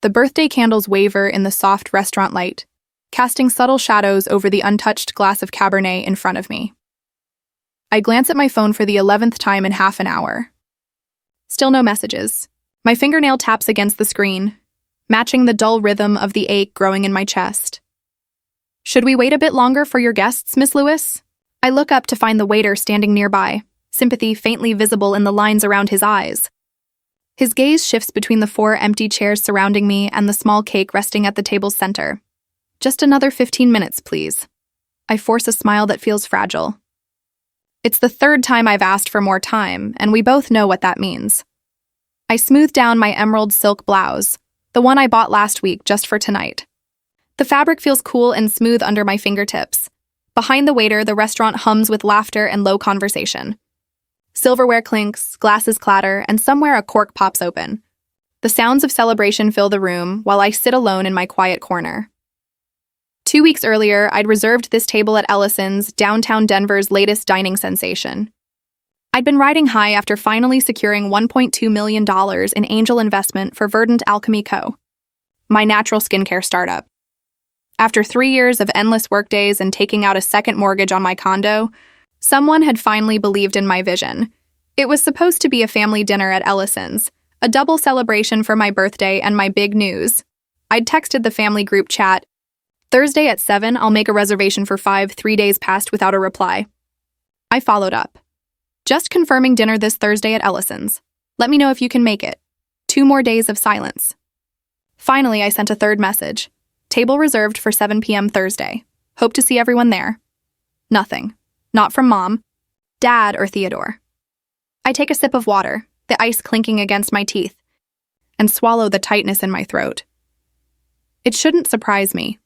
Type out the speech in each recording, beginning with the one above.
The birthday candles waver in the soft restaurant light, casting subtle shadows over the untouched glass of Cabernet in front of me. I glance at my phone for the 11th time in half an hour. Still no messages. My fingernail taps against the screen, matching the dull rhythm of the ache growing in my chest. Should we wait a bit longer for your guests, Miss Lewis? I look up to find the waiter standing nearby, sympathy faintly visible in the lines around his eyes. His gaze shifts between the 4 empty chairs surrounding me and the small cake resting at the table's center. Just another 15 minutes, please. I force a smile that feels fragile. It's the 3rd time I've asked for more time, and we both know what that means. I smooth down my emerald silk blouse, the one I bought last week just for tonight. The fabric feels cool and smooth under my fingertips. Behind the waiter, the restaurant hums with laughter and low conversation. Silverware clinks, glasses clatter, and somewhere a cork pops open. The sounds of celebration fill the room while I sit alone in my quiet corner. 2 weeks earlier, I'd reserved this table at Ellison's, downtown Denver's latest dining sensation. I'd been riding high after finally securing $1.2 million in angel investment for Verdant Alchemy Co., my natural skincare startup. After 3 years of endless workdays and taking out a second mortgage on my condo, someone had finally believed in my vision. It was supposed to be a family dinner at Ellison's, a double celebration for my birthday and my big news. I'd texted the family group chat, "Thursday at 7, I'll make a reservation for 5, 3 days passed without a reply." I followed up. "Just confirming dinner this Thursday at Ellison's. Let me know if you can make it." 2 more days of silence. Finally, I sent a 3rd message. "Table reserved for 7 p.m. Thursday. Hope to see everyone there." Nothing. Not from Mom, Dad, or Theodore. I take a sip of water, the ice clinking against my teeth, and swallow the tightness in my throat. It shouldn't surprise me.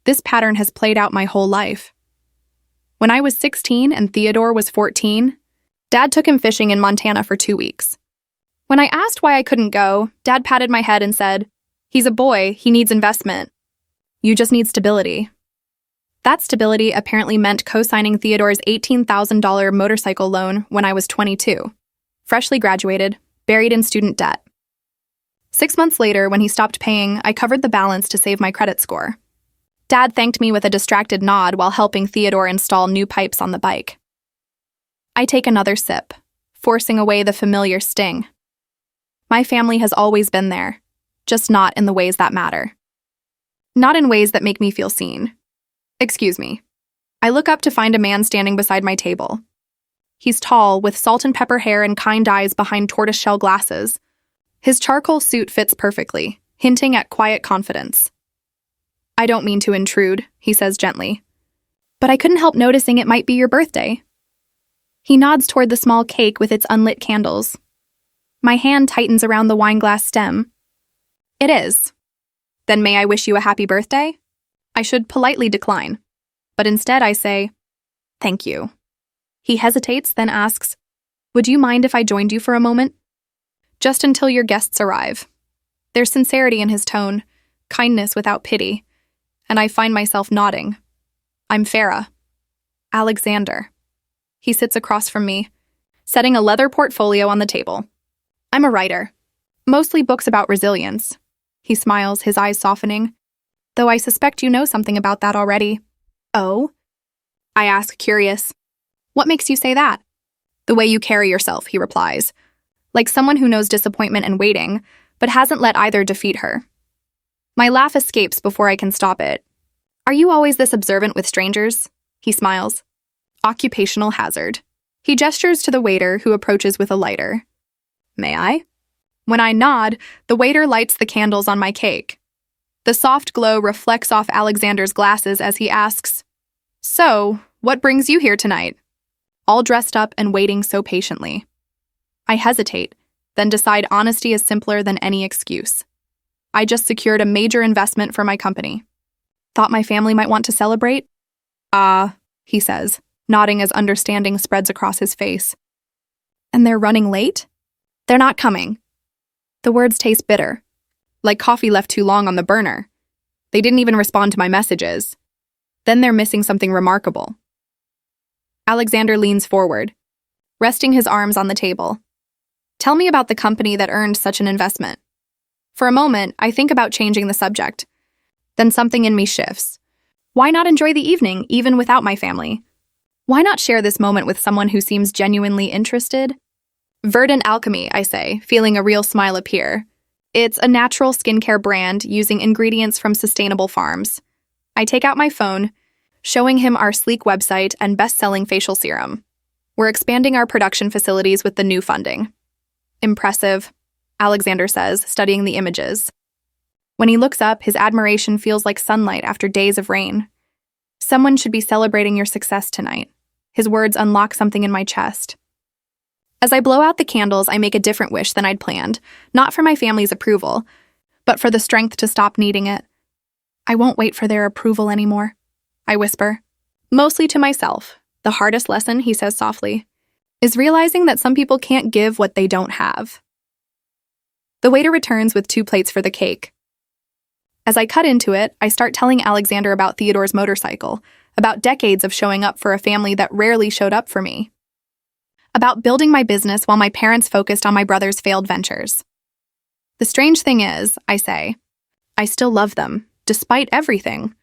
This pattern has played out my whole life. When I was 16 and Theodore was 14, Dad took him fishing in Montana for 2 weeks. When I asked why I couldn't go, Dad patted my head and said, "He's a boy, he needs investment. You just need stability." That stability apparently meant co-signing Theodore's $18,000 motorcycle loan when I was 22, freshly graduated, buried in student debt. 6 months later, when he stopped paying, I covered the balance to save my credit score. Dad thanked me with a distracted nod while helping Theodore install new pipes on the bike. I take another sip, forcing away the familiar sting. My family has always been there, just not in the ways that matter. Not in ways that make me feel seen. Excuse me. I look up to find a man standing beside my table. He's tall, with salt and pepper hair and kind eyes behind tortoiseshell glasses. His charcoal suit fits perfectly, hinting at quiet confidence. "I don't mean to intrude," he says gently, "but I couldn't help noticing it might be your birthday." He nods toward the small cake with its unlit candles. My hand tightens around the wineglass stem. "It is." "Then may I wish you a happy birthday?" I should politely decline, but instead I say, "Thank you." He hesitates, then asks, "Would you mind if I joined you for a moment?" "Just until your guests arrive." There's sincerity in his tone, kindness without pity, and I find myself nodding. "I'm Farah. Alexander." He sits across from me, setting a leather portfolio on the table. "I'm a writer, mostly books about resilience." He smiles, his eyes softening. "Though I suspect you know something about that already." "Oh?" I ask, curious. "What makes you say that?" "The way you carry yourself," he replies, like someone who knows disappointment and waiting, but hasn't let either defeat her. My laugh escapes before I can stop it. "Are you always this observant with strangers?" He smiles. "Occupational hazard." He gestures to the waiter, who approaches with a lighter. "May I?" When I nod, the waiter lights the candles on my cake. The soft glow reflects off Alexander's glasses as he asks, "So, what brings you here tonight?" All dressed up and waiting so patiently. I hesitate, then decide honesty is simpler than any excuse. I just secured a major investment for my company. Thought my family might want to celebrate? He says, nodding as understanding spreads across his face. "And they're running late?" "They're not coming." The words taste bitter, like coffee left too long on the burner. They didn't even respond to my messages. Then they're missing something remarkable. Alexander leans forward, resting his arms on the table. "Tell me about the company that earned such an investment." For a moment, I think about changing the subject. Then something in me shifts. Why not enjoy the evening, even without my family? Why not share this moment with someone who seems genuinely interested? Verdant Alchemy, I say, feeling a real smile appear. It's a natural skincare brand using ingredients from sustainable farms. I take out my phone, showing him our sleek website and best-selling facial serum. We're expanding our production facilities with the new funding. Impressive, Alexander says, studying the images. When he looks up, his admiration feels like sunlight after days of rain. Someone should be celebrating your success tonight. His words unlock something in my chest. As I blow out the candles, I make a different wish than I'd planned, not for my family's approval, but for the strength to stop needing it. I won't wait for their approval anymore, I whisper. Mostly to myself. The hardest lesson, he says softly, is realizing that some people can't give what they don't have. The waiter returns with 2 plates for the cake. As I cut into it, I start telling Alexander about Theodore's motorcycle, about decades of showing up for a family that rarely showed up for me, about building my business while my parents focused on my brother's failed ventures. The strange thing is, I say, I still love them, despite everything.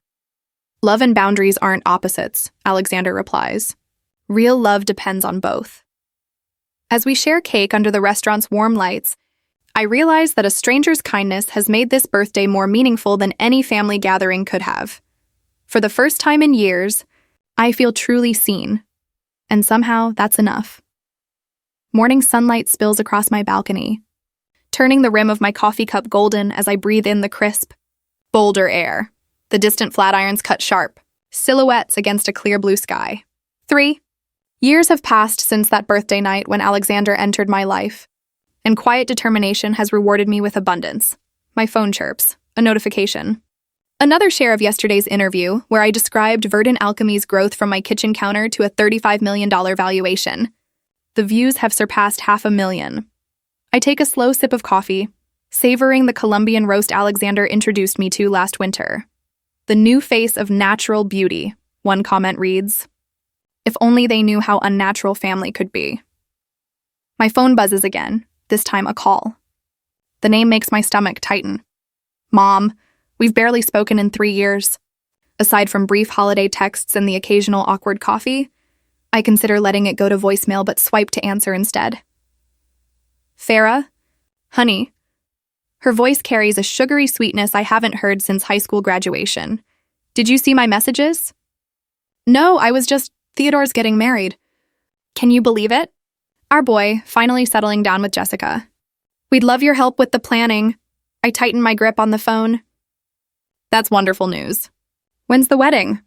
Love and boundaries aren't opposites, Alexander replies. Real love depends on both. As we share cake under the restaurant's warm lights, I realize that a stranger's kindness has made this birthday more meaningful than any family gathering could have. For the first time in years, I feel truly seen. And somehow, that's enough. Morning sunlight spills across my balcony, turning the rim of my coffee cup golden as I breathe in the crisp, bolder air. The distant flatirons cut sharp, silhouettes against a clear blue sky. 3 years have passed since that birthday night when Alexander entered my life, and quiet determination has rewarded me with abundance. My phone chirps, a notification. Another share of yesterday's interview, where I described Verdant Alchemy's growth from my kitchen counter to a $35 million valuation. The views have surpassed 500,000. I take a slow sip of coffee, savoring the Colombian roast Alexander introduced me to last winter. The new face of natural beauty, one comment reads. If only they knew how unnatural family could be. My phone buzzes again, this time a call. The name makes my stomach tighten. Mom, we've barely spoken in 3 years. Aside from brief holiday texts and the occasional awkward coffee, I consider letting it go to voicemail but swipe to answer instead. Farah? Honey. Her voice carries a sugary sweetness I haven't heard since high school graduation. Did you see my messages? No, Theodore's getting married. Can you believe it? Our boy, finally settling down with Jessica. We'd love your help with the planning. I tighten my grip on the phone. That's wonderful news. When's the wedding?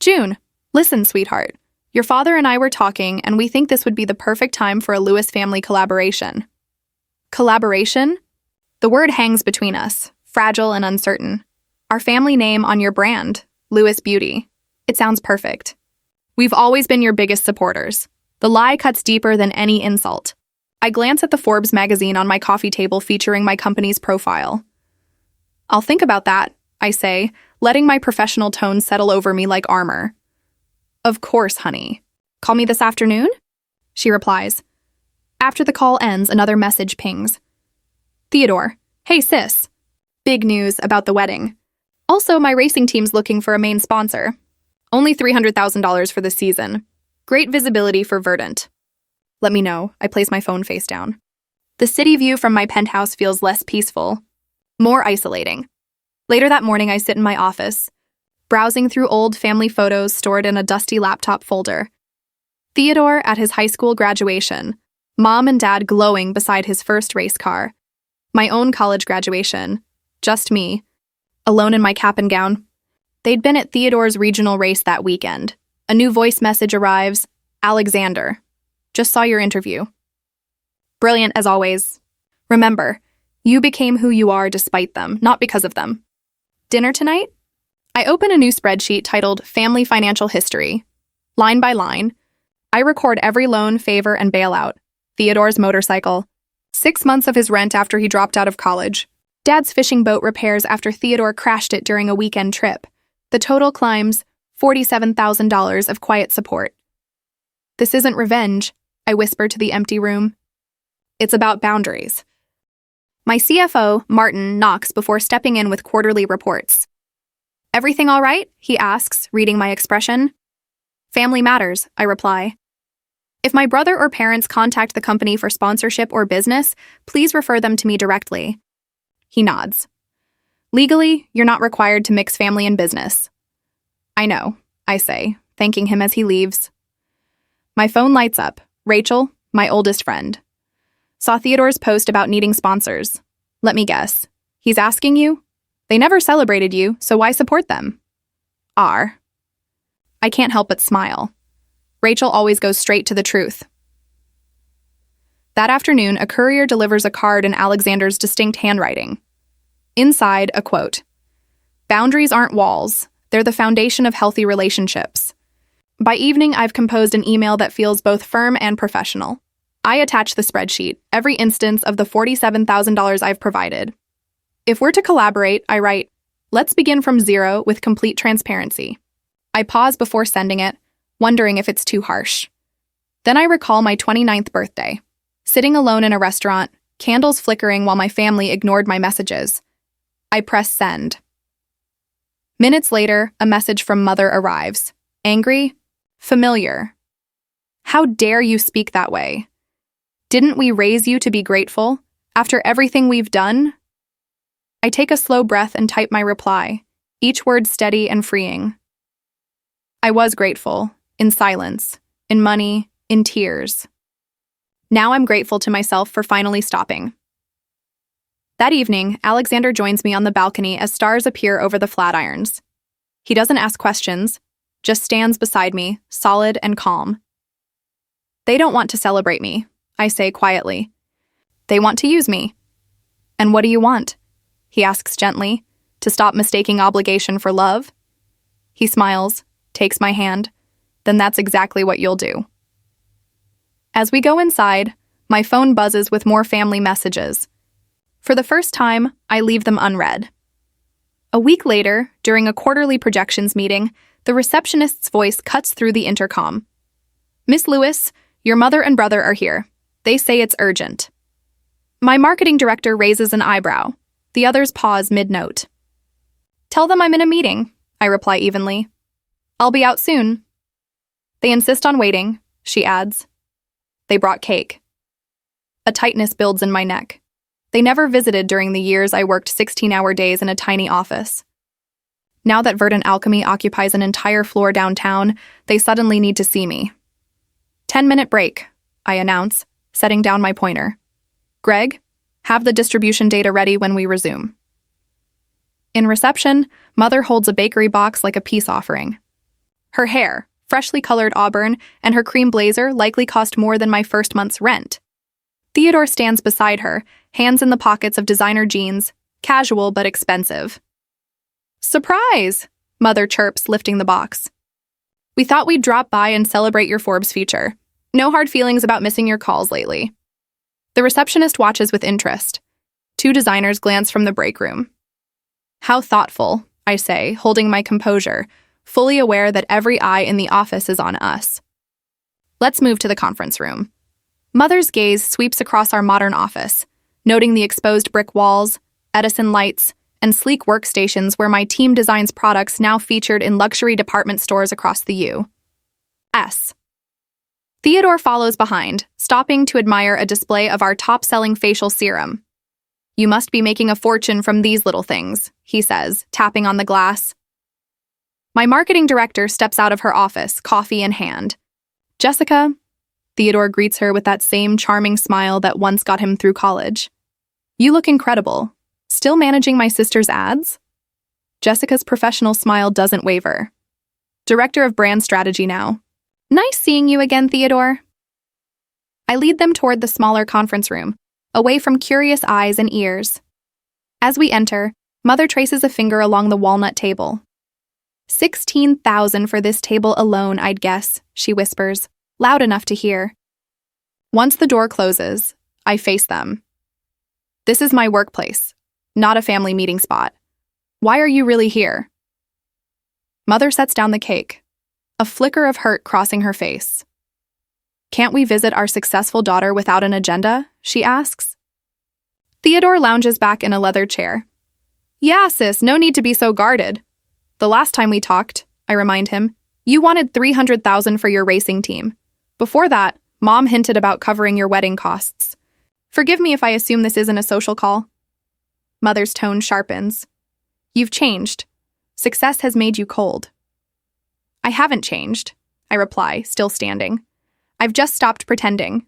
June. Listen, sweetheart. Your father and I were talking, and we think this would be the perfect time for a Lewis family collaboration. Collaboration? The word hangs between us, fragile and uncertain. Our family name on your brand, Lewis Beauty. It sounds perfect. We've always been your biggest supporters. The lie cuts deeper than any insult. I glance at the Forbes magazine on my coffee table featuring my company's profile. I'll think about that, I say, letting my professional tone settle over me like armor. Of course, honey. Call me this afternoon? She replies. After the call ends, another message pings. Theodore, hey sis. Big news about the wedding. Also, my racing team's looking for a main sponsor. Only $300,000 for the season. Great visibility for Verdant. Let me know. I place my phone face down. The city view from my penthouse feels less peaceful, more isolating. Later that morning, I sit in my office, browsing through old family photos stored in a dusty laptop folder. Theodore at his high school graduation, Mom and Dad glowing beside his first race car. My own college graduation, just me, alone in my cap and gown. They'd been at Theodore's regional race that weekend. A new voice message arrives. Alexander. Just saw your interview. Brilliant as always. Remember, you became who you are despite them, not because of them. Dinner tonight? I open a new spreadsheet titled Family Financial History. Line by line, I record every loan, favor, and bailout. Theodore's motorcycle. 6 months of his rent after he dropped out of college. Dad's fishing boat repairs after Theodore crashed it during a weekend trip. The total climbs $47,000 of quiet support. This isn't revenge, I whisper to the empty room. It's about boundaries. My CFO, Martin, knocks before stepping in with quarterly reports. "Everything all right?" he asks, reading my expression. "Family matters," I reply. "If my brother or parents contact the company for sponsorship or business, please refer them to me directly." He nods. "Legally, you're not required to mix family and business." "I know," I say, thanking him as he leaves. My phone lights up. Rachel, my oldest friend. "Saw Theodore's post about needing sponsors. Let me guess. He's asking you? They never celebrated you, so why support them?" "R." I can't help but smile. Rachel always goes straight to the truth. That afternoon, a courier delivers a card in Alexander's distinct handwriting. Inside, a quote. "Boundaries aren't walls. They're the foundation of healthy relationships." By evening, I've composed an email that feels both firm and professional. I attach the spreadsheet, every instance of the $47,000 I've provided. If we're to collaborate, I write, "Let's begin from zero with complete transparency." I pause before sending it, wondering if it's too harsh. Then I recall my 29th birthday. Sitting alone in a restaurant, candles flickering while my family ignored my messages. I press send. Minutes later, a message from Mother arrives. Angry? Familiar. "How dare you speak that way? Didn't we raise you to be grateful? After everything we've done?" I take a slow breath and type my reply, each word steady and freeing. I was grateful, in silence, in money, in tears. Now I'm grateful to myself for finally stopping. That evening, Alexander joins me on the balcony as stars appear over the Flatirons. He doesn't ask questions, just stands beside me, solid and calm. "They don't want to celebrate me," I say quietly. "They want to use me." "And what do you want?" he asks gently, "to stop mistaking obligation for love?" He smiles, takes my hand. "Then that's exactly what you'll do." As we go inside, my phone buzzes with more family messages. For the first time, I leave them unread. A week later, during a quarterly projections meeting, the receptionist's voice cuts through the intercom. "Miss Lewis, your mother and brother are here. They say it's urgent." My marketing director raises an eyebrow. The others pause mid-note. "Tell them I'm in a meeting," I reply evenly. "I'll be out soon." They insist on waiting, she adds. They brought cake. A tightness builds in my neck. They never visited during the years I worked 16-hour days in a tiny office. Now that Verdant Alchemy occupies an entire floor downtown, they suddenly need to see me. 10-minute break, I announce, setting down my pointer. "Greg, have the distribution data ready when we resume." In reception, Mother holds a bakery box like a peace offering. Her hair, freshly colored auburn, and her cream blazer likely cost more than my first month's rent. Theodore stands beside her, hands in the pockets of designer jeans, casual but expensive. "Surprise!" Mother chirps, lifting the box. "We thought we'd drop by and celebrate your Forbes feature. No hard feelings about missing your calls lately." The receptionist watches with interest. Two designers glance from the break room. "How thoughtful," I say, holding my composure, fully aware that every eye in the office is on us. Let's move to the conference room. Mother's gaze sweeps across our modern office, noting the exposed brick walls, Edison lights, and sleek workstations where my team designs products now featured in luxury department stores across the U.S. Theodore follows behind, stopping to admire a display of our top-selling facial serum. "You must be making a fortune from these little things," he says, tapping on the glass. My marketing director steps out of her office, coffee in hand. "Jessica," Theodore greets her with that same charming smile that once got him through college. "You look incredible. Still managing my sister's ads?" Jessica's professional smile doesn't waver. "Director of Brand Strategy now." "Nice seeing you again, Theodore." I lead them toward the smaller conference room, away from curious eyes and ears. As we enter, Mother traces a finger along the walnut table. $16,000 for this table alone, I'd guess, she whispers, loud enough to hear. Once the door closes, I face them. "This is my workplace, not a family meeting spot. Why are you really here?" Mother sets down the cake, a flicker of hurt crossing her face. "Can't we visit our successful daughter without an agenda?" she asks. Theodore lounges back in a leather chair. Yeah, sis, no need to be so guarded. The last time we talked, I remind him, you wanted $300,000 for your racing team. Before that, Mom hinted about covering your wedding costs. Forgive me if I assume this isn't a social call. Mother's tone sharpens. You've changed. Success has made you cold. I haven't changed, I reply, still standing. I've just stopped pretending.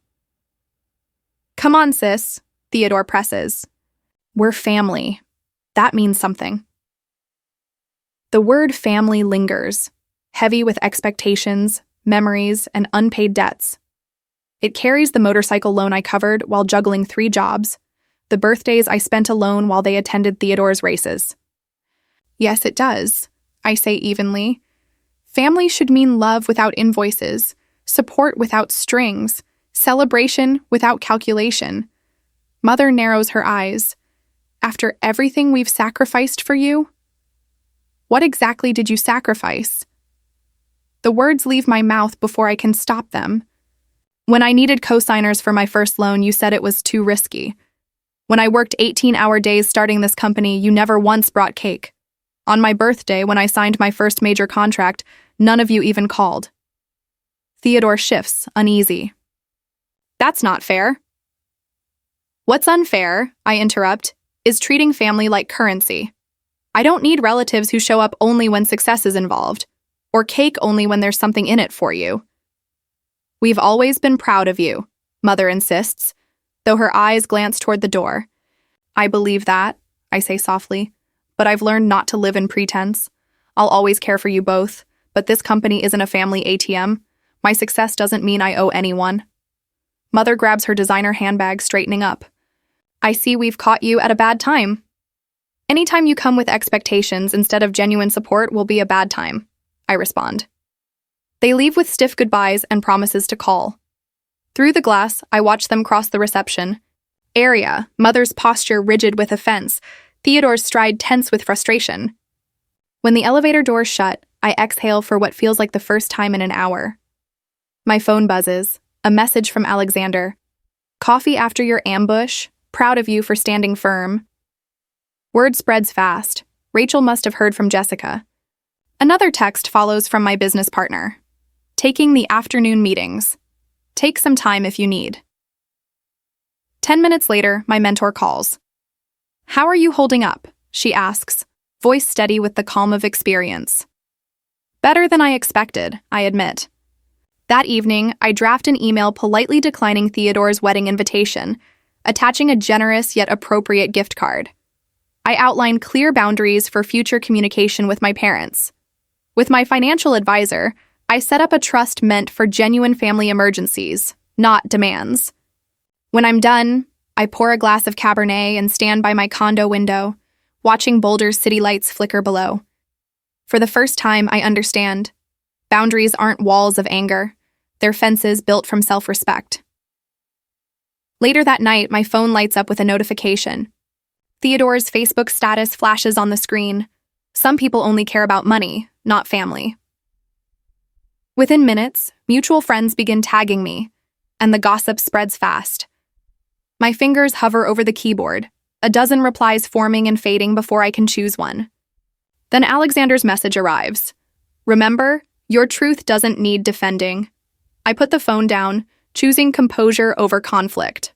Come on, sis, Theodore presses. We're family. That means something. The word family lingers, heavy with expectations, memories, and unpaid debts. It carries the motorcycle loan I covered while juggling 3 jobs, the birthdays I spent alone while they attended Theodore's races. Yes, it does, I say evenly. Family should mean love without invoices, support without strings, celebration without calculation. Mother narrows her eyes. After everything we've sacrificed for you? What exactly did you sacrifice? The words leave my mouth before I can stop them. When I needed co-signers for my first loan, you said it was too risky. When I worked 18-hour days starting this company, you never once brought cake. On my birthday, when I signed my first major contract, none of you even called. Theodore shifts, uneasy. That's not fair. What's unfair, I interrupt, is treating family like currency. I don't need relatives who show up only when success is involved, or cake only when there's something in it for you. We've always been proud of you, Mother insists, though her eyes glance toward the door. I believe that, I say softly, but I've learned not to live in pretense. I'll always care for you both, but this company isn't a family ATM. My success doesn't mean I owe anyone. Mother grabs her designer handbag, straightening up. I see we've caught you at a bad time. Anytime you come with expectations instead of genuine support will be a bad time, I respond. They leave with stiff goodbyes and promises to call. Through the glass, I watch them cross the reception area, Mother's posture rigid with offense, Theodore's stride tense with frustration. When the elevator doors shut, I exhale for what feels like the first time in an hour. My phone buzzes, a message from Alexander. Coffee after your ambush, proud of you for standing firm. Word spreads fast. Rachel must have heard from Jessica. Another text follows from my business partner. Taking the afternoon meetings. Take some time if you need. 10 minutes later, my mentor calls. How are you holding up? She asks, voice steady with the calm of experience. Better than I expected, I admit. That evening, I draft an email politely declining Theodore's wedding invitation, attaching a generous yet appropriate gift card. I outline clear boundaries for future communication with my parents. With my financial advisor, I set up a trust meant for genuine family emergencies, not demands. When I'm done, I pour a glass of Cabernet and stand by my condo window, watching Boulder's city lights flicker below. For the first time, I understand. Boundaries aren't walls of anger. They're fences built from self-respect. Later that night, my phone lights up with a notification. Theodore's Facebook status flashes on the screen. Some people only care about money, not family. Within minutes, mutual friends begin tagging me, and the gossip spreads fast. My fingers hover over the keyboard, a dozen replies forming and fading before I can choose one. Then Alexander's message arrives. Remember, your truth doesn't need defending. I put the phone down, choosing composure over conflict.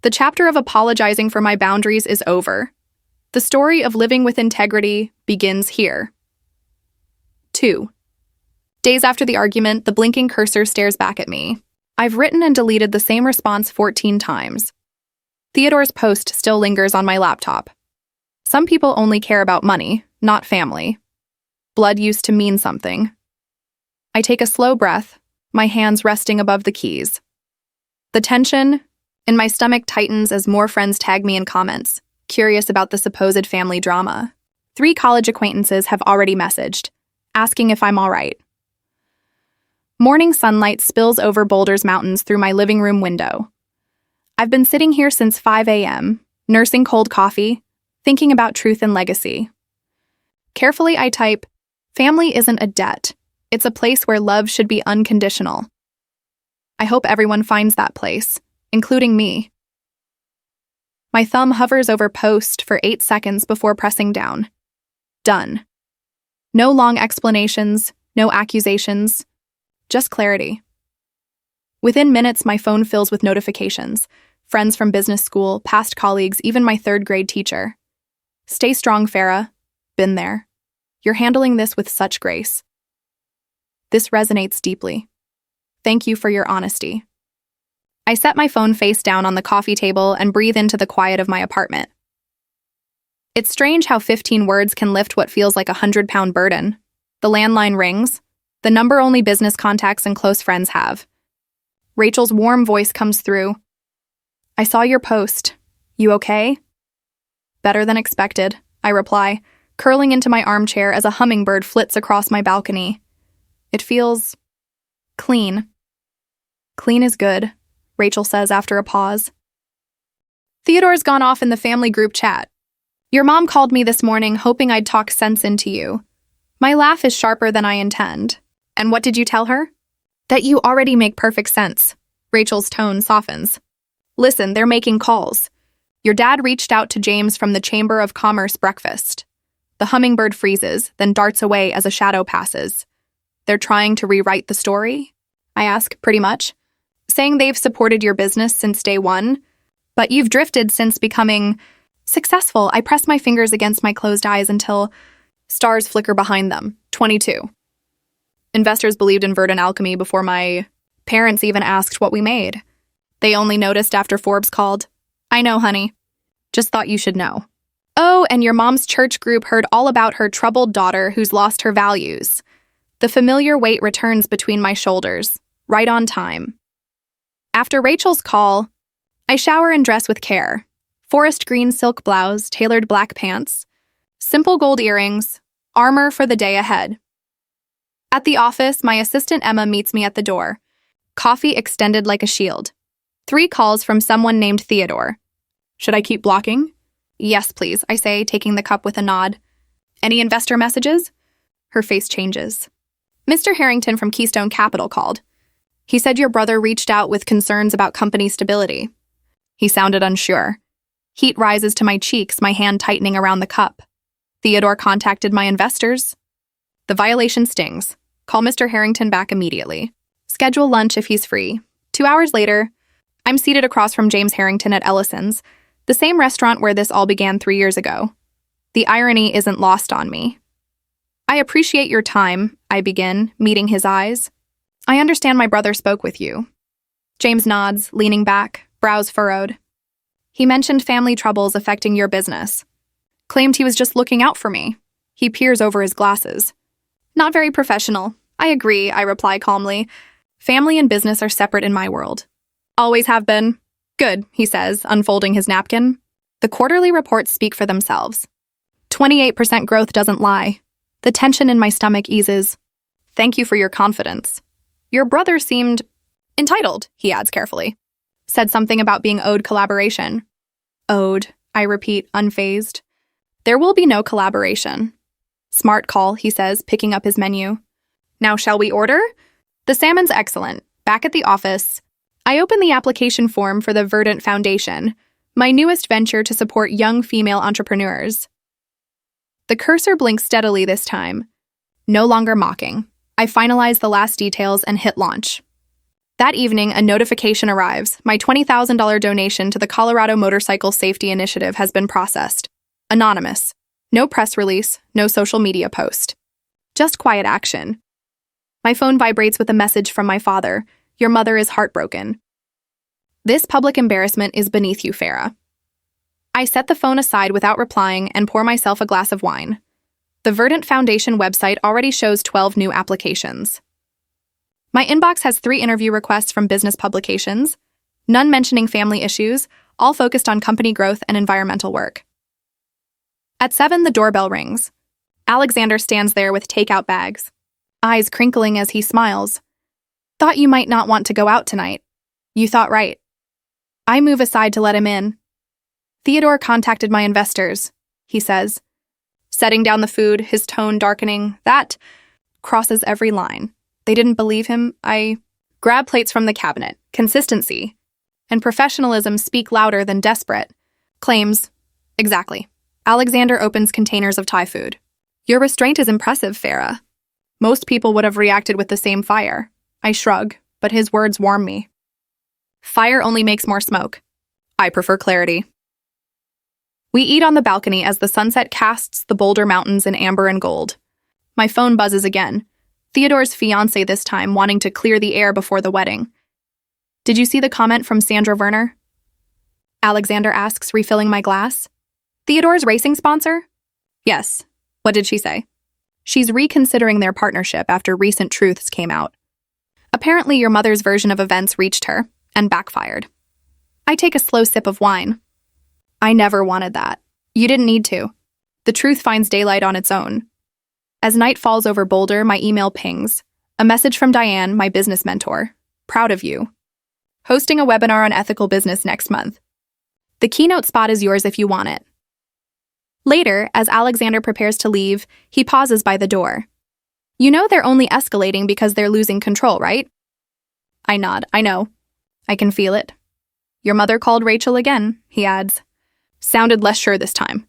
The chapter of apologizing for my boundaries is over. The story of living with integrity begins here. 2. Days after the argument, the blinking cursor stares back at me. I've written and deleted the same response 14 times. Theodore's post still lingers on my laptop. Some people only care about money, not family. Blood used to mean something. I take a slow breath, my hands resting above the keys. The tension in my stomach tightens as more friends tag me in comments, curious about the supposed family drama. 3 college acquaintances have already messaged, asking if I'm all right. Morning sunlight spills over Boulder's mountains through my living room window. I've been sitting here since 5 a.m., nursing cold coffee, thinking about truth and legacy. Carefully, I type, family isn't a debt. It's a place where love should be unconditional. I hope everyone finds that place, including me. My thumb hovers over post for 8 seconds before pressing down. Done. No long explanations, no accusations, just clarity. Within minutes, my phone fills with notifications. Friends from business school, past colleagues, even my third-grade teacher. Stay strong, Farah. Been there. You're handling this with such grace. This resonates deeply. Thank you for your honesty. I set my phone face down on the coffee table and breathe into the quiet of my apartment. It's strange how 15 words can lift what feels like a 100-pound burden. The landline rings, the number only business contacts and close friends have. Rachel's warm voice comes through. I saw your post. You okay? Better than expected, I reply, curling into my armchair as a hummingbird flits across my balcony. It feels clean. Clean is good, Rachel says after a pause. Theodore's gone off in the family group chat. Your mom called me this morning hoping I'd talk sense into you. My laugh is sharper than I intend. And what did you tell her? That you already make perfect sense. Rachel's tone softens. Listen, they're making calls. Your dad reached out to James from the Chamber of Commerce breakfast. The hummingbird freezes, then darts away as a shadow passes. They're trying to rewrite the story? I ask, pretty much. Saying they've supported your business since day one, but you've drifted since becoming successful. I press my fingers against my closed eyes until stars flicker behind them. 22. Investors believed in Verdant Alchemy before my parents even asked what we made. They only noticed after Forbes called. I know, honey. Just thought you should know. Oh, and your mom's church group heard all about her troubled daughter who's lost her values. The familiar weight returns between my shoulders, right on time. After Rachel's call, I shower and dress with care. Forest green silk blouse, tailored black pants, simple gold earrings, armor for the day ahead. At the office, my assistant Emma meets me at the door, coffee extended like a shield. 3 calls from someone named Theodore. Should I keep blocking? Yes, please, I say, taking the cup with a nod. Any investor messages? Her face changes. Mr. Harrington from Keystone Capital called. He said your brother reached out with concerns about company stability. He sounded unsure. Heat rises to my cheeks, my hand tightening around the cup. Theodore contacted my investors. The violation stings. Call Mr. Harrington back immediately. Schedule lunch if he's free. 2 hours later, I'm seated across from James Harrington at Ellison's, the same restaurant where this all began 3 years ago. The irony isn't lost on me. I appreciate your time, I begin, meeting his eyes. I understand my brother spoke with you. James nods, leaning back, brows furrowed. He mentioned family troubles affecting your business. Claimed he was just looking out for me. He peers over his glasses. Not very professional. I agree, I reply calmly. Family and business are separate in my world. Always have been. Good, he says, unfolding his napkin. The quarterly reports speak for themselves. 28% growth doesn't lie. The tension in my stomach eases. Thank you for your confidence. Your brother seemed entitled, he adds carefully. Said something about being owed collaboration. Owed, I repeat, unfazed. There will be no collaboration. Smart call, he says, picking up his menu. Now shall we order? The salmon's excellent. Back at the office, I open the application form for the Verdant Foundation, my newest venture to support young female entrepreneurs. The cursor blinks steadily this time. No longer mocking. I finalize the last details and hit launch. That evening, a notification arrives. My $20,000 donation to the Colorado Motorcycle Safety Initiative has been processed. Anonymous. No press release, no social media post. Just quiet action. My phone vibrates with a message from my father. Your mother is heartbroken. This public embarrassment is beneath you, Farah. I set the phone aside without replying and pour myself a glass of wine. The Verdant Foundation website already shows 12 new applications. My inbox has 3 interview requests from business publications, none mentioning family issues, all focused on company growth and environmental work. At 7, the doorbell rings. Alexander stands there with takeout bags, eyes crinkling as he smiles. Thought you might not want to go out tonight. You thought right. I move aside to let him in. Theodore contacted my investors, he says. Setting down the food, his tone darkening. That crosses every line. They didn't believe him. I grab plates from the cabinet. Consistency and professionalism speak louder than desperate. Claims. Exactly. Alexander opens containers of Thai food. Your restraint is impressive, Farah. Most people would have reacted with the same fire. I shrug, but his words warm me. Fire only makes more smoke. I prefer clarity. We eat on the balcony as the sunset casts the Boulder Mountains in amber and gold. My phone buzzes again. Theodore's fiancé this time, wanting to clear the air before the wedding. Did you see the comment from Sandra Werner? Alexander asks, refilling my glass. Theodore's racing sponsor? Yes. What did she say? She's reconsidering their partnership after recent truths came out. Apparently your mother's version of events reached her and backfired. I take a slow sip of wine. I never wanted that. You didn't need to. The truth finds daylight on its own. As night falls over Boulder, my email pings. A message from Diane, my business mentor. Proud of you. Hosting a webinar on ethical business next month. The keynote spot is yours if you want it. Later, as Alexander prepares to leave, he pauses by the door. You know they're only escalating because they're losing control, right? I nod. I know. I can feel it. Your mother called Rachel again, he adds. Sounded less sure this time.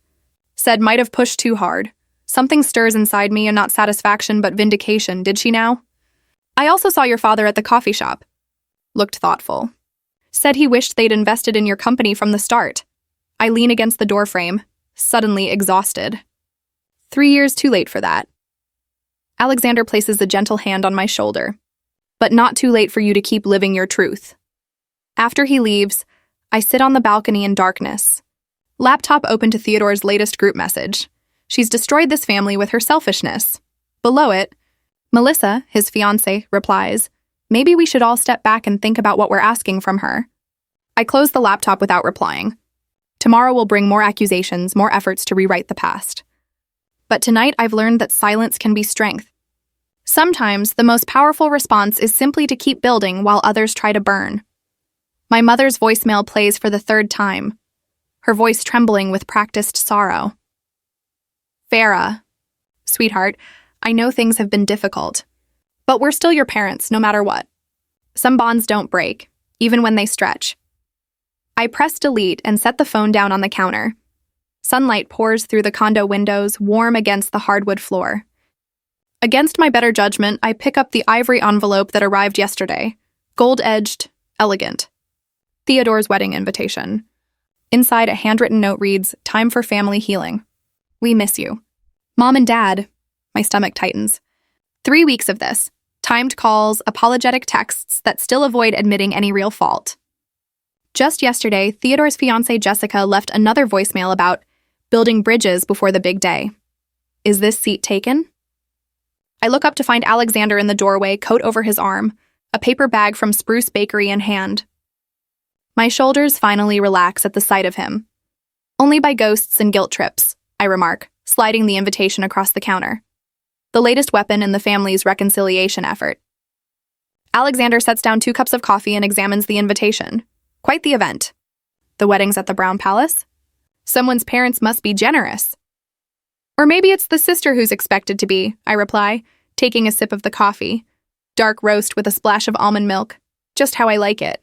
Said might have pushed too hard. Something stirs inside me, and not satisfaction but vindication, did she now? I also saw your father at the coffee shop. Looked thoughtful. Said he wished they'd invested in your company from the start. I lean against the doorframe, suddenly exhausted. 3 years too late for that. Alexander places a gentle hand on my shoulder. But not too late for you to keep living your truth. After he leaves, I sit on the balcony in darkness. Laptop open to Theodore's latest group message. She's destroyed this family with her selfishness. Below it, Melissa, his fiancée, replies, maybe we should all step back and think about what we're asking from her. I close the laptop without replying. Tomorrow will bring more accusations, more efforts to rewrite the past. But tonight I've learned that silence can be strength. Sometimes the most powerful response is simply to keep building while others try to burn. My mother's voicemail plays for the 3rd time, her voice trembling with practiced sorrow. Farah, sweetheart, I know things have been difficult, but we're still your parents no matter what. Some bonds don't break, even when they stretch. I press delete and set the phone down on the counter. Sunlight pours through the condo windows, warm against the hardwood floor. Against my better judgment, I pick up the ivory envelope that arrived yesterday, gold-edged, elegant. Theodore's wedding invitation. Inside, a handwritten note reads, "Time for family healing. We miss you. Mom and Dad." My stomach tightens. 3 weeks of this. Timed calls, apologetic texts that still avoid admitting any real fault. Just yesterday, Theodore's fiancée Jessica left another voicemail about building bridges before the big day. Is this seat taken? I look up to find Alexander in the doorway, coat over his arm, a paper bag from Spruce Bakery in hand. My shoulders finally relax at the sight of him. Only by ghosts and guilt trips, I remark, sliding the invitation across the counter. The latest weapon in the family's reconciliation effort. Alexander sets down 2 cups of coffee and examines the invitation. Quite the event. The wedding's at the Brown Palace? Someone's parents must be generous. Or maybe it's the sister who's expected to be, I reply, taking a sip of the coffee. Dark roast with a splash of almond milk. Just how I like it.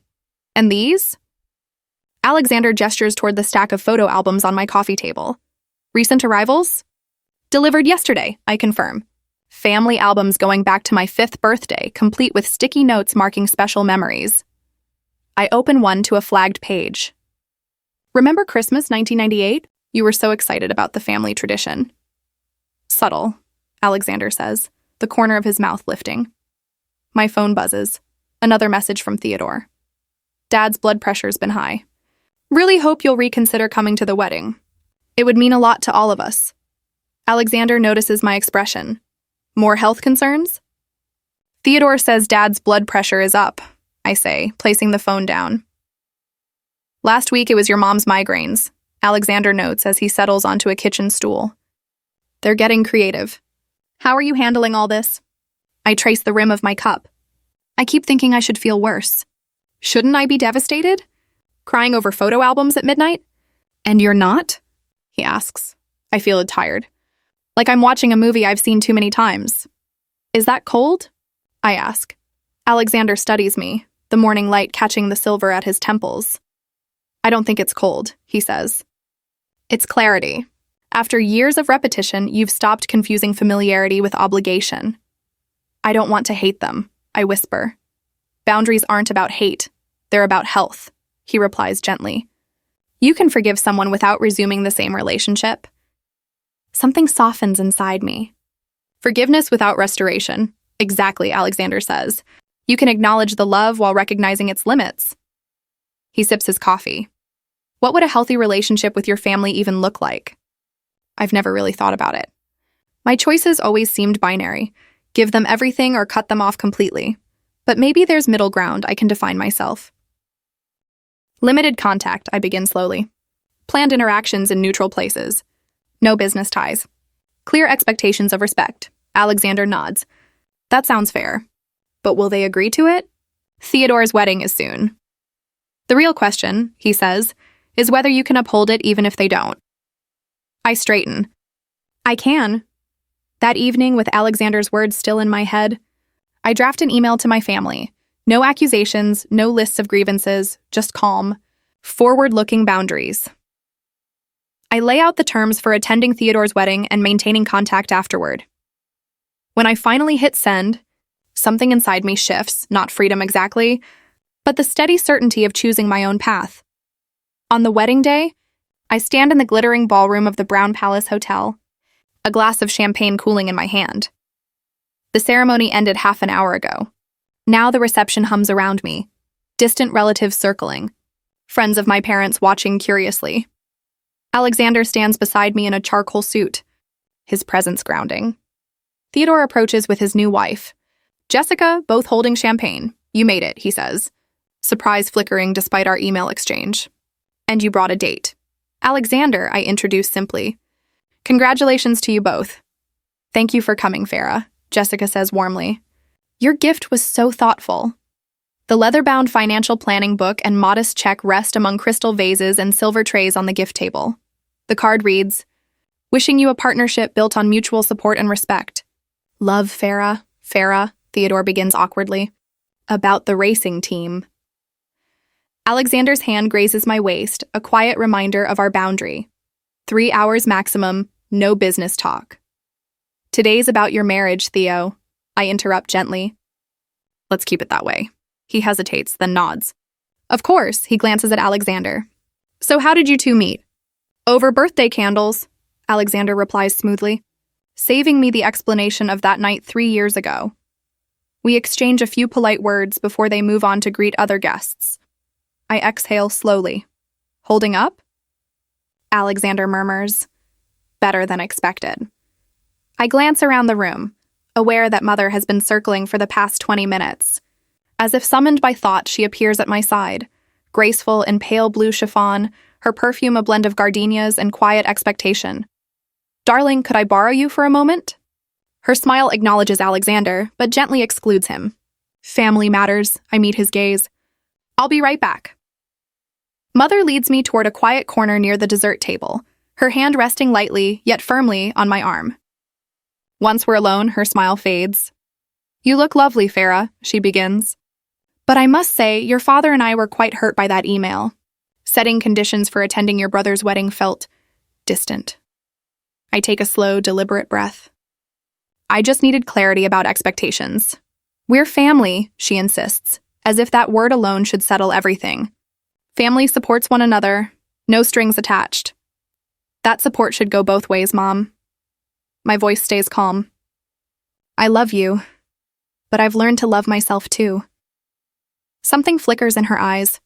And these? Alexander gestures toward the stack of photo albums on my coffee table. Recent arrivals? Delivered yesterday, I confirm. Family albums going back to my 5th birthday, complete with sticky notes marking special memories. I open one to a flagged page. Remember Christmas 1998? You were so excited about the family tradition. Subtle, Alexander says, the corner of his mouth lifting. My phone buzzes. Another message from Theodore. Dad's blood pressure's been high. Really hope you'll reconsider coming to the wedding. It would mean a lot to all of us. Alexander notices my expression. More health concerns? Theodore says Dad's blood pressure is up, I say, placing the phone down. Last week it was your mom's migraines, Alexander notes as he settles onto a kitchen stool. They're getting creative. How are you handling all this? I trace the rim of my cup. I keep thinking I should feel worse. Shouldn't I be devastated? Crying over photo albums at midnight? And you're not? He asks. I feel tired. Like I'm watching a movie I've seen too many times. Is that cold? I ask. Alexander studies me, the morning light catching the silver at his temples. I don't think it's cold, he says. It's clarity. After years of repetition, you've stopped confusing familiarity with obligation. I don't want to hate them, I whisper. Boundaries aren't about hate. They're about health, he replies gently. You can forgive someone without resuming the same relationship. Something softens inside me. Forgiveness without restoration. Exactly, Alexander says. You can acknowledge the love while recognizing its limits. He sips his coffee. What would a healthy relationship with your family even look like? I've never really thought about it. My choices always seemed binary. Give them everything or cut them off completely. But maybe there's middle ground I can define myself. Limited contact, I begin slowly. Planned interactions in neutral places. No business ties. Clear expectations of respect. Alexander nods. That sounds fair. But will they agree to it? Theodore's wedding is soon. The real question, he says, is whether you can uphold it even if they don't. I straighten. I can. That evening, with Alexander's words still in my head, I draft an email to my family. No accusations, no lists of grievances, just calm, forward-looking boundaries. I lay out the terms for attending Theodore's wedding and maintaining contact afterward. When I finally hit send, something inside me shifts, not freedom exactly, but the steady certainty of choosing my own path. On the wedding day, I stand in the glittering ballroom of the Brown Palace Hotel, a glass of champagne cooling in my hand. The ceremony ended half an hour ago. Now the reception hums around me, distant relatives circling, friends of my parents watching curiously. Alexander stands beside me in a charcoal suit, his presence grounding. Theodore approaches with his new wife, Jessica, both holding champagne. You made it, he says, surprise flickering despite our email exchange. And you brought a date. Alexander, I introduce simply. Congratulations to you both. Thank you for coming, Farah, Jessica says warmly. Your gift was so thoughtful. The leather-bound financial planning book and modest check rest among crystal vases and silver trays on the gift table. The card reads, wishing you a partnership built on mutual support and respect. Love, Farah. Farah, Theodore begins awkwardly. About the racing team. Alexander's hand grazes my waist, a quiet reminder of our boundary. 3 hours maximum, no business talk. Today's about your marriage, Theo. I interrupt gently. Let's keep it that way. He hesitates, then nods. Of course, he glances at Alexander. So how did you two meet? Over birthday candles, Alexander replies smoothly, saving me the explanation of that night 3 years ago. We exchange a few polite words before they move on to greet other guests. I exhale slowly. Holding up? Alexander murmurs. Better than expected. I glance around the room, aware that Mother has been circling for the past 20 minutes. As if summoned by thought, she appears at my side, graceful in pale blue chiffon, her perfume a blend of gardenias and quiet expectation. Darling, could I borrow you for a moment? Her smile acknowledges Alexander, but gently excludes him. Family matters, I meet his gaze. I'll be right back. Mother leads me toward a quiet corner near the dessert table, her hand resting lightly, yet firmly, on my arm. Once we're alone, her smile fades. You look lovely, Farah, she begins. But I must say, your father and I were quite hurt by that email. Setting conditions for attending your brother's wedding felt distant. I take a slow, deliberate breath. I just needed clarity about expectations. We're family, she insists, as if that word alone should settle everything. Family supports one another, no strings attached. That support should go both ways, Mom. My voice stays calm. I love you, but I've learned to love myself too. Something flickers in her eyes.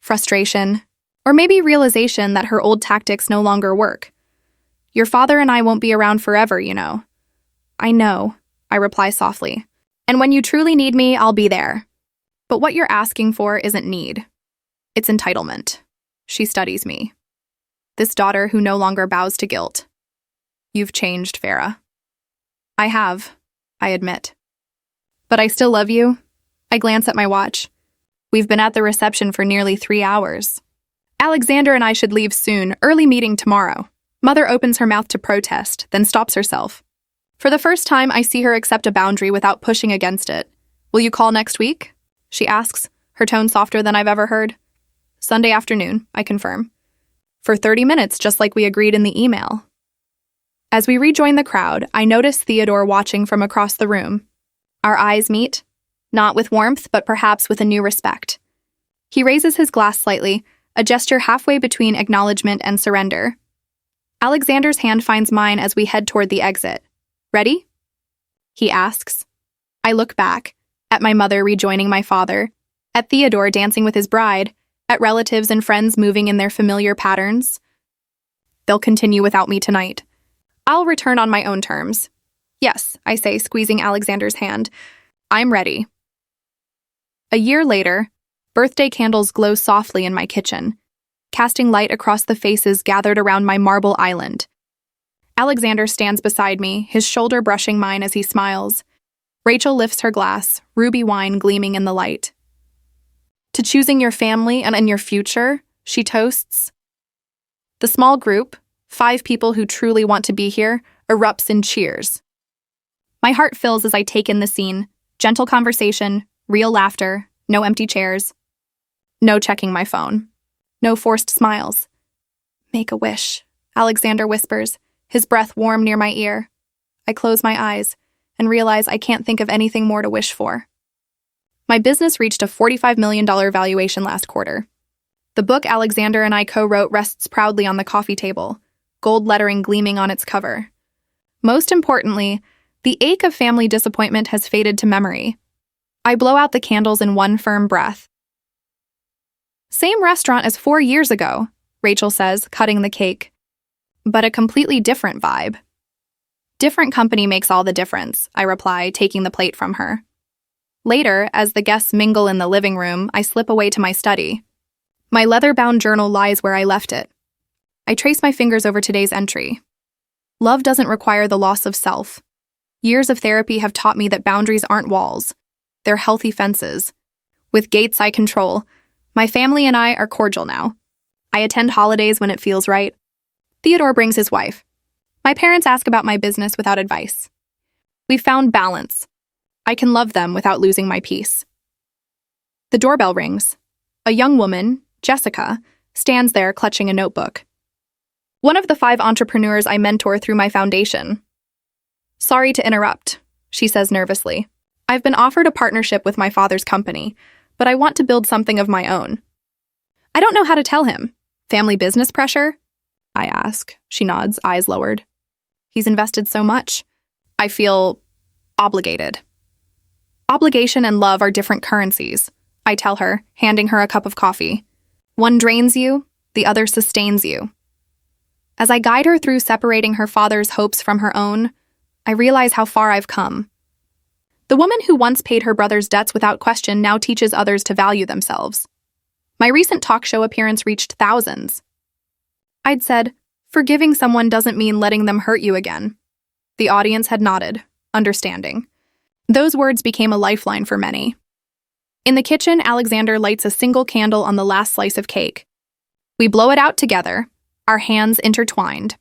Frustration, or maybe realization that her old tactics no longer work. Your father and I won't be around forever, you know. I know, I reply softly. And when you truly need me, I'll be there. But what you're asking for isn't need. It's entitlement. She studies me. This daughter who no longer bows to guilt. You've changed, Farah. I have, I admit. But I still love you. I glance at my watch. We've been at the reception for nearly 3 hours. Alexander and I should leave soon, early meeting tomorrow. Mother opens her mouth to protest, then stops herself. For the first time, I see her accept a boundary without pushing against it. Will you call next week? She asks, her tone softer than I've ever heard. Sunday afternoon, I confirm. For 30 minutes, just like we agreed in the email. As we rejoin the crowd, I notice Theodore watching from across the room. Our eyes meet, not with warmth, but perhaps with a new respect. He raises his glass slightly, a gesture halfway between acknowledgement and surrender. Alexander's hand finds mine as we head toward the exit. Ready? He asks. I look back, at my mother rejoining my father, at Theodore dancing with his bride, at relatives and friends moving in their familiar patterns. They'll continue without me tonight. I'll return on my own terms. Yes, I say, squeezing Alexander's hand. I'm ready. A year later, birthday candles glow softly in my kitchen, casting light across the faces gathered around my marble island. Alexander stands beside me, his shoulder brushing mine as he smiles. Rachel lifts her glass, ruby wine gleaming in the light. To choosing your family and in your future, she toasts. The small group, 5 people who truly want to be here, erupts in cheers. My heart fills as I take in the scene. Gentle conversation, real laughter, no empty chairs. No checking my phone. No forced smiles. Make a wish, Alexander whispers, his breath warm near my ear. I close my eyes and realize I can't think of anything more to wish for. My business reached a $45 million valuation last quarter. The book Alexander and I co-wrote rests proudly on the coffee table, gold lettering gleaming on its cover. Most importantly, the ache of family disappointment has faded to memory. I blow out the candles in one firm breath. Same restaurant as 4 years ago, Rachel says, cutting the cake. But a completely different vibe. Different company makes all the difference, I reply, taking the plate from her. Later, as the guests mingle in the living room, I slip away to my study. My leather-bound journal lies where I left it. I trace my fingers over today's entry. Love doesn't require the loss of self. Years of therapy have taught me that boundaries aren't walls. They're healthy fences. With gates I control, my family and I are cordial now. I attend holidays when it feels right. Theodore brings his wife. My parents ask about my business without advice. We've found balance. I can love them without losing my peace. The doorbell rings. A young woman, Jessica, stands there clutching a notebook. One of the 5 entrepreneurs I mentor through my foundation. Sorry to interrupt, she says nervously. I've been offered a partnership with my father's company, but I want to build something of my own. I don't know how to tell him. Family business pressure? I ask. She nods, eyes lowered. He's invested so much. I feel obligated. Obligation and love are different currencies, I tell her, handing her a cup of coffee. One drains you, the other sustains you. As I guide her through separating her father's hopes from her own, I realize how far I've come. The woman who once paid her brother's debts without question now teaches others to value themselves. My recent talk show appearance reached thousands. I'd said, forgiving someone doesn't mean letting them hurt you again. The audience had nodded, understanding. Those words became a lifeline for many. In the kitchen, Alexander lights a single candle on the last slice of cake. We blow it out together, our hands intertwined.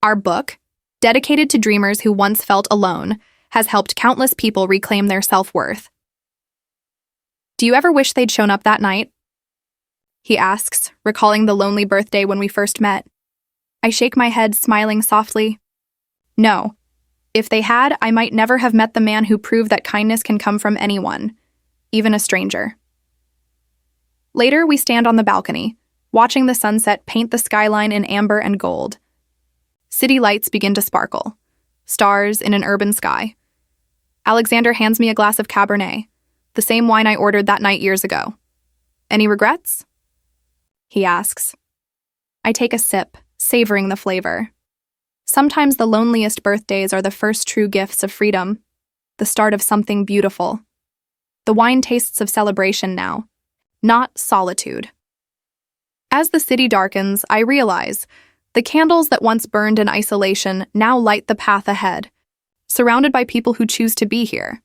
Our book, dedicated to dreamers who once felt alone, has helped countless people reclaim their self-worth. Do you ever wish they'd shown up that night? He asks, recalling the lonely birthday when we first met. I shake my head, smiling softly. No. If they had, I might never have met the man who proved that kindness can come from anyone, even a stranger. Later, we stand on the balcony, watching the sunset paint the skyline in amber and gold. City lights begin to sparkle, stars in an urban sky. Alexander hands me a glass of Cabernet, the same wine I ordered that night years ago. Any regrets? He asks. I take a sip, savoring the flavor. Sometimes the loneliest birthdays are the first true gifts of freedom, the start of something beautiful. The wine tastes of celebration now, not solitude. As the city darkens, I realize the candles that once burned in isolation now light the path ahead, surrounded by people who choose to be here.